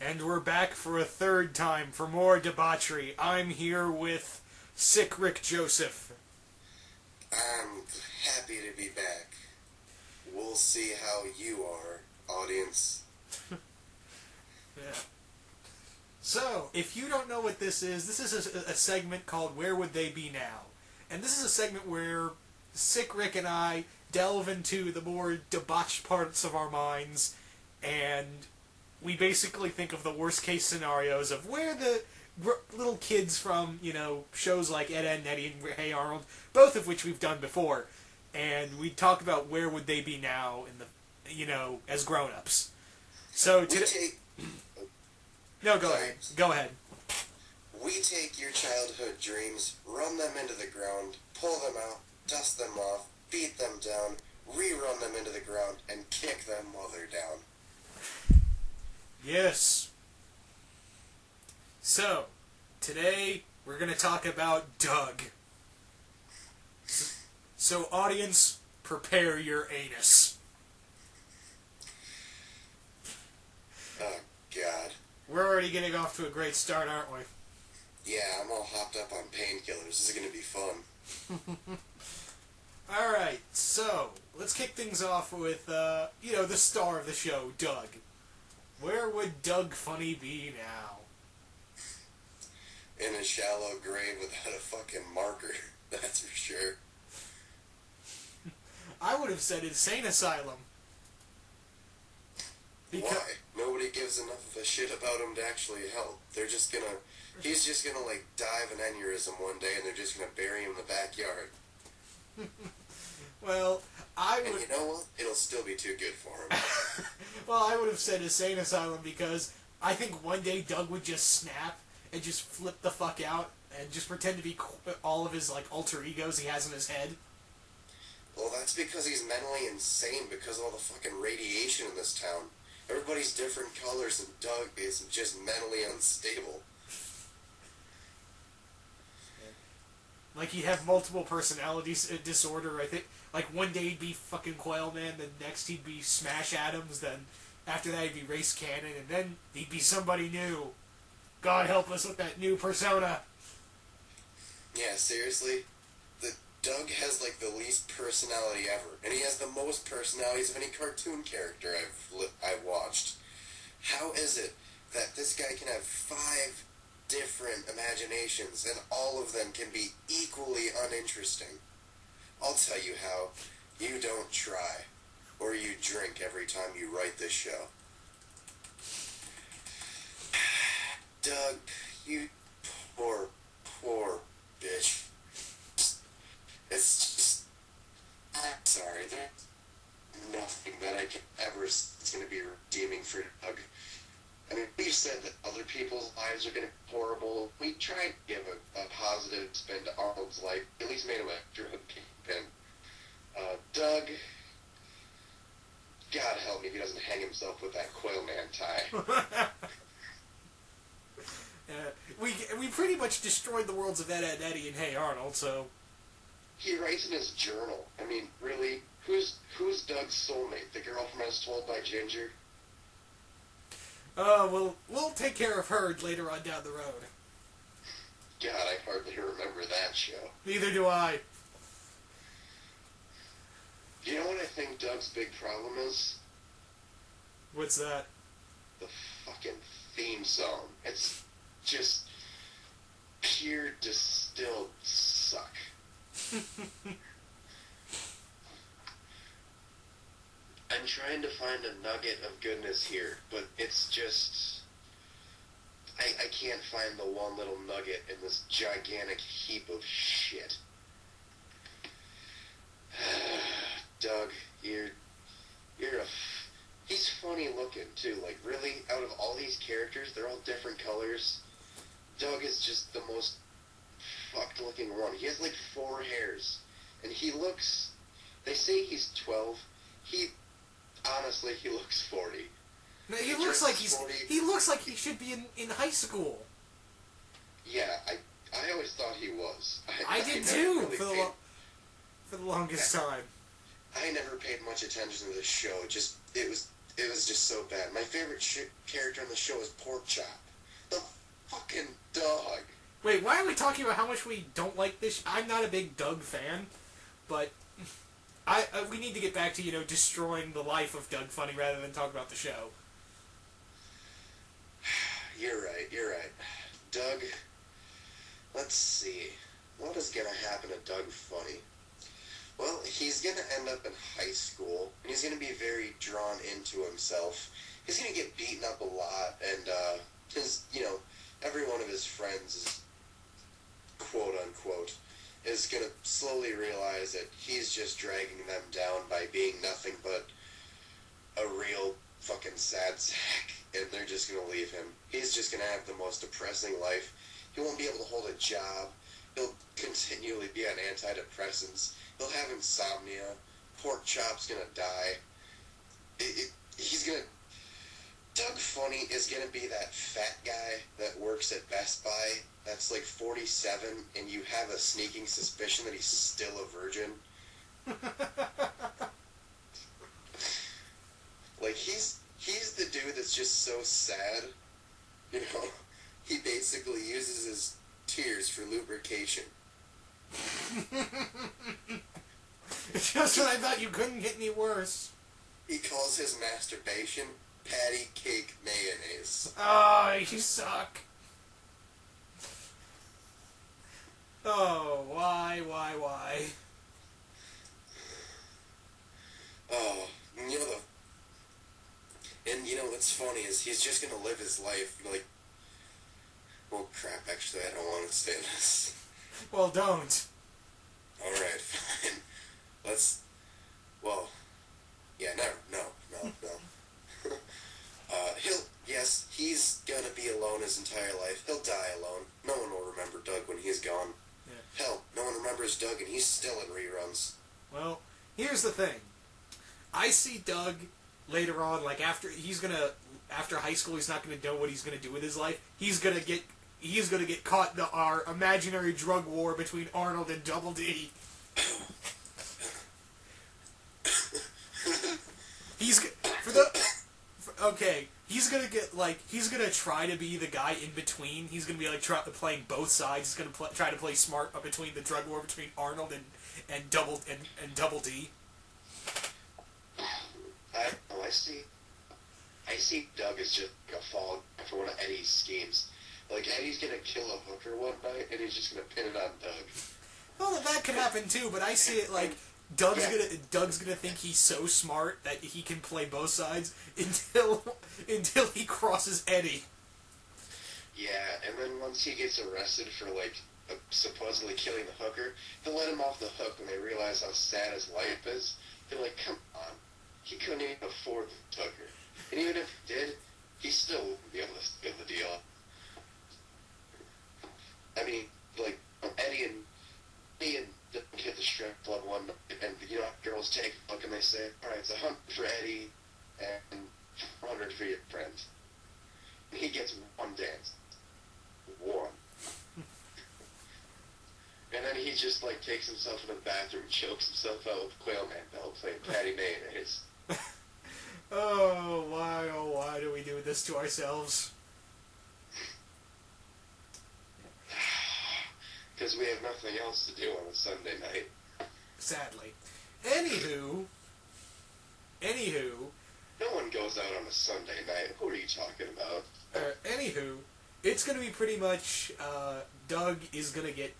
And we're back for a third time for more debauchery. I'm here with SickRickJoseph. I'm happy to be back. We'll see how you are, audience. Yeah. So, if you don't know what this is a segment called Where Would They Be Now? And this is a segment where Sick Rick and I delve into the more debauched parts of our minds, and we basically think of the worst case scenarios of where the little kids from, shows like Ed, Edd n Eddy and Hey Arnold, both of which we've done before, and we talk about where would they be now in the, as grown-ups. So today... No, go ahead. Go ahead. We take your childhood dreams, run them into the ground, pull them out, dust them off, beat them down, rerun them into the ground, and kick them while they're down. Yes. So, today we're going to talk about Doug. So, audience, prepare your anus. Oh, God. We're already getting off to a great start, aren't we? Yeah, I'm all hopped up on painkillers. This is going to be fun. Alright, so, let's kick things off with, the star of the show, Doug. Where would Doug Funny be now? In a shallow grave without a fucking marker, that's for sure. I would have said insane asylum. Why? Nobody gives enough of a shit about him to actually help. He's just gonna, die of an aneurysm one day and they're just gonna bury him in the backyard. Well, I would... And you know what? It'll still be too good for him. Well, I would have said insane asylum because I think one day Doug would just snap and just flip the fuck out and just pretend to be all of his, alter egos he has in his head. Well, that's because he's mentally insane because of all the fucking radiation in this town. Everybody's different colors and Doug is just mentally unstable. Like, he'd have multiple personalities disorder, I think. Like, one day he'd be fucking Quailman, then next he'd be Smash Adams, then after that he'd be Race Cannon, and then he'd be somebody new. God help us with that new persona. Yeah, seriously? Doug has, the least personality ever, and he has the most personalities of any cartoon character I've watched. How is it that this guy can have 5 different imaginations, and all of them can be equally uninteresting? I'll tell you how. You don't try, or you drink every time you write this show. Doug, you poor bitch. It's just... I'm sorry, there's nothing that I can ever say that's going to be redeeming for Doug. I mean, we said that other people's lives are going to be horrible. We tried to give a positive spin to Arnold's life. At least made him a drug kingpin. Doug... God help me if he doesn't hang himself with that Quailman tie. We pretty much destroyed the worlds of Ed, Edd n Eddy and Hey Arnold, so... He writes in his journal. I mean, really? Who's Doug's soulmate? The girl from As Told by Ginger? We'll take care of her later on down the road. God, I hardly remember that show. Neither do I. You know what I think Doug's big problem is? What's that? The fucking theme song. It's just pure distilled suck. I'm trying to find a nugget of goodness here, but it's just... I can't find the one little nugget in this gigantic heap of shit. Doug, he's funny looking, too. Really, out of all these characters, they're all different colors. Doug is just the most fucked looking one. He has 4 hairs. And he looks... They say he's 12. Honestly, he looks 40. He looks like he looks like he should be in high school. Yeah, I always thought he was. I did too, really for the longest time. I never paid much attention to this show. It was it was just so bad. My favorite character on the show is Pork Chop. The fucking dog. Wait, why are we talking about how much we don't like this? I'm not a big Doug fan, but we need to get back to, destroying the life of Doug Funny rather than talk about the show. You're right. Doug, let's see. What is going to happen to Doug Funny? Well, he's going to end up in high school, and he's going to be very drawn into himself. He's going to get beaten up a lot, and every one of his friends is, quote-unquote, is going to slowly realize that he's just dragging them down by being nothing but a real fucking sad sack, and they're just going to leave him. He's just going to have the most depressing life. He won't be able to hold a job. He'll continually be on antidepressants. He'll have insomnia. Pork Chop's going to die. Doug Funny is going to be that fat guy that works at Best Buy that's like 47, and you have a sneaking suspicion that he's still a virgin. Like, he's the dude that's just so sad, he basically uses his tears for lubrication. Just when I thought you couldn't get any worse. He calls his masturbation patty cake mayonnaise. Oh, you suck. Oh, why? Oh, what's funny is he's just gonna live his life like, well, crap, actually, I don't want to say this. Well, don't. Alright, fine. He's gonna be alone his entire life. He'll die alone. No one will remember Doug when he's gone. Yeah. Hell, no one remembers Doug and he's still in reruns. Well, here's the thing. I see Doug later on, like after high school, he's not gonna know what he's gonna do with his life. He's gonna get caught in our imaginary drug war between Arnold and Double D. He's gonna try to be the guy in between. He's gonna be like playing both sides. He's gonna try to play smart between the drug war between Arnold and Double D. I see Doug as just a fall for one of Eddie's schemes. Like, Eddie's gonna kill a hooker one night, and he's just gonna pin it on Doug. Well, that could happen too, but I see it like Doug's gonna think he's so smart that he can play both sides until he crosses Eddie. Yeah, and then once he gets arrested for supposedly killing the hooker, they'll let him off the hook when they realize how sad his life is. They're like, come on, he couldn't even afford the hooker, and even if he did, he still wouldn't be able to steal the deal. I mean, Eddie and hit the strip club one night, and girls take a look and they say, all right, it's 100 for Eddie and 100 for your friend. And he gets one dance. One. And then he just takes himself in the bathroom and chokes himself out with Quail Man Bell playing Patty Mayonnaise. Oh, why do we do this to ourselves? Because we have nothing else to do on a Sunday night. Sadly. Anywho. No one goes out on a Sunday night. Who are you talking about? Anywho, it's going to be pretty much, Doug is going to get...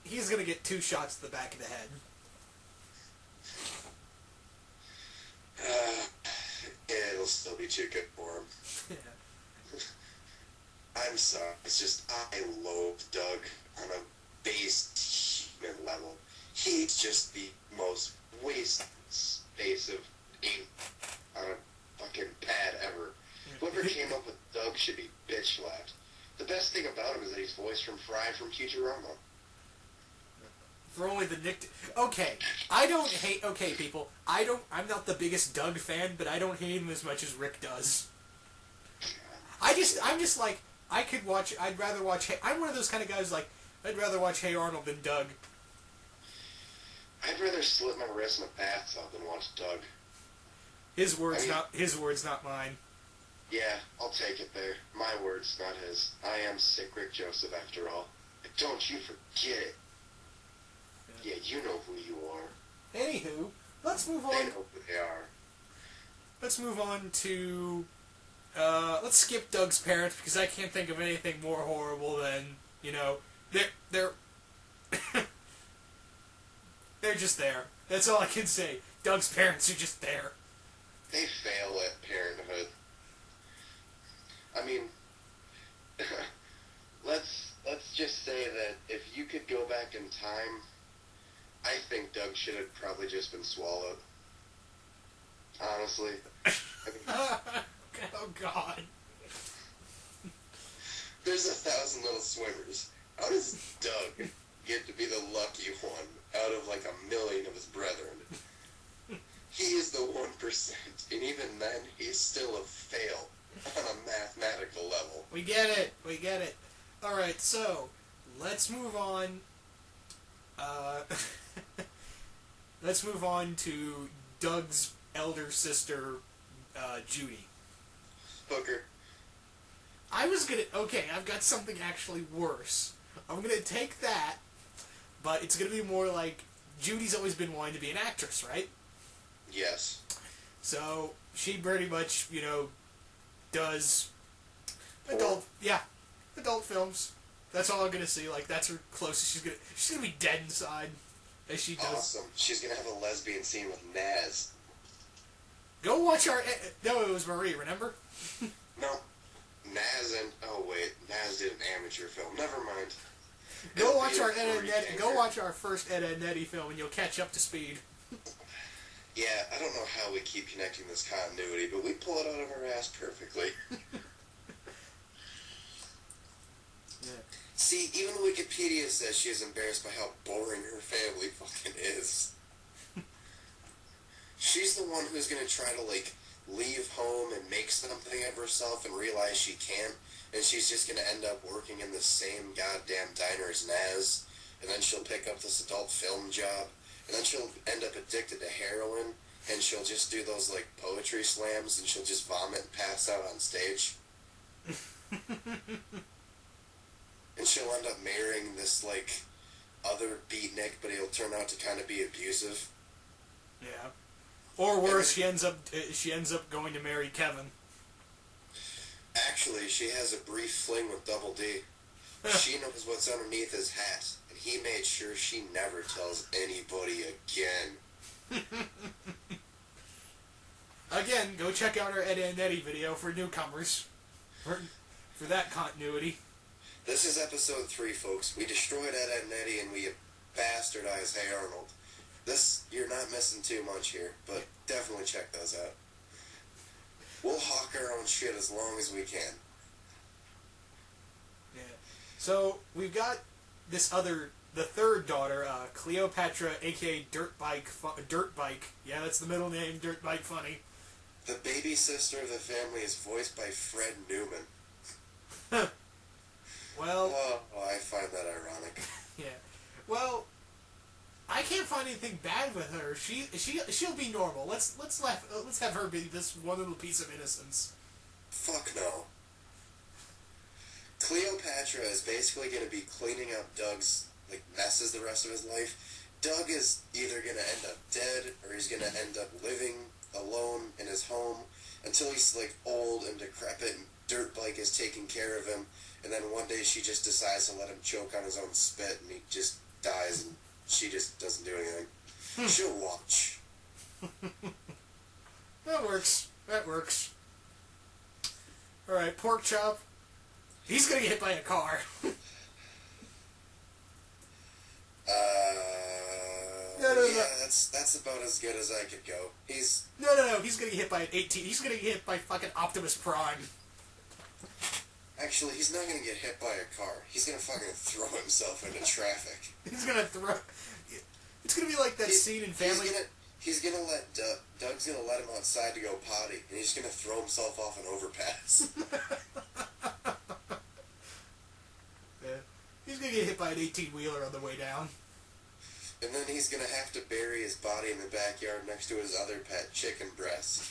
He's going to get 2 shots to the back of the head. It'll still be too good for him. Yeah. I'm sorry. It's just, I loathe Doug on a base human level. He's just the most wasted space of ink on a fucking pad ever. Whoever came up with Doug should be bitch slapped. The best thing about him is that he's voiced from Fry from Futurama. For only the Nick... Okay, I don't hate... Okay, people, I'm not the biggest Doug fan, but I don't hate him as much as Rick does. I'm just like, I'd rather watch... I'm one of those kind of guys I'd rather watch Hey Arnold than Doug. I'd rather slit my wrist in a bathtub than watch Doug. His words, not mine. Yeah, I'll take it there. My words, not his. I am SickRickJoseph after all. But don't you forget it. Yeah, you know who you are. Anywho, let's move on. They know who they are. Let's move on to... let's skip Doug's parents, because I can't think of anything more horrible than, they're they're just there. That's all I can say. Doug's parents are just there. They fail at parenthood. I mean, let's just say that if you could go back in time, I think Doug should have probably just been swallowed. Honestly. Oh, God. There's 1,000 little swimmers. How does Doug get to be the lucky one out of like 1,000,000 of his brethren? He is the 1%, and even then, he's still a fail on a mathematical level. We get it. Alright, so, let's move on. Let's move on to Doug's elder sister, Judy. Hooker. Okay, I've got something actually worse. I'm gonna take that, but it's gonna be more like, Judy's always been wanting to be an actress, right? Yes. So, she pretty much, does adult films. That's all I'm gonna see. Like, that's her closest. She's gonna be dead inside as she does. Awesome. She's gonna have a lesbian scene with Naz. Go watch our... No, it was Marie, remember? No. Naz did an amateur film. Never mind. Go watch our Ed and Nettie. Go watch our first Ed and Nettie film, and you'll catch up to speed. Yeah, I don't know how we keep connecting this continuity, but we pull it out of our ass perfectly. Yeah. See, even Wikipedia says she is embarrassed by how boring her family fucking is. She's the one who's gonna try to, leave home and make something of herself and realize she can't, and she's just gonna end up working in the same goddamn diner as Naz, and then she'll pick up this adult film job, and then she'll end up addicted to heroin, and she'll just do those, poetry slams, and she'll just vomit and pass out on stage. And she'll end up marrying this, other beatnik, but he'll turn out to kind of be abusive. Yeah. Or worse, she ends up going to marry Kevin. Actually, she has a brief fling with Double D. She knows what's underneath his hat, and he made sure she never tells anybody again. Again, go check out our Ed and Nettie video for newcomers. For that continuity. This is episode 3, folks. We destroyed Ed and Nettie, and we bastardized Hey Arnold. You're not missing too much here, but definitely check those out. We'll hawk our own shit as long as we can. Yeah. So, we've got the third daughter, Cleopatra, aka Dirt Bike. Yeah, that's the middle name, Dirt Bike Funny. The baby sister of the family is voiced by Fred Newman. Well... Oh, I find that ironic. Yeah. Well... I can't find anything bad with her. She'll be normal. Let's have her be this one little piece of innocence. Fuck no. Cleopatra is basically going to be cleaning up Doug's messes the rest of his life. Doug is either going to end up dead or he's going to end up living alone in his home until he's old and decrepit and Dirt Bike is taking care of him, and then one day she just decides to let him choke on his own spit and he just dies and she just doesn't do anything. She'll watch. That works. Alright, Pork Chop. He's gonna get hit by a car. Yeah, that's about as good as I could go. No, he's gonna get hit by an 18. He's gonna get hit by fucking Optimus Prime. Actually, he's not gonna get hit by a car. He's gonna fucking throw himself into traffic. He's gonna throw... It's gonna be like that scene in Family... He's gonna let Doug's gonna let him outside to go potty, and he's gonna throw himself off an overpass. Yeah. He's gonna get hit by an 18-wheeler on the way down. And then he's gonna have to bury his body in the backyard next to his other pet, chicken breast.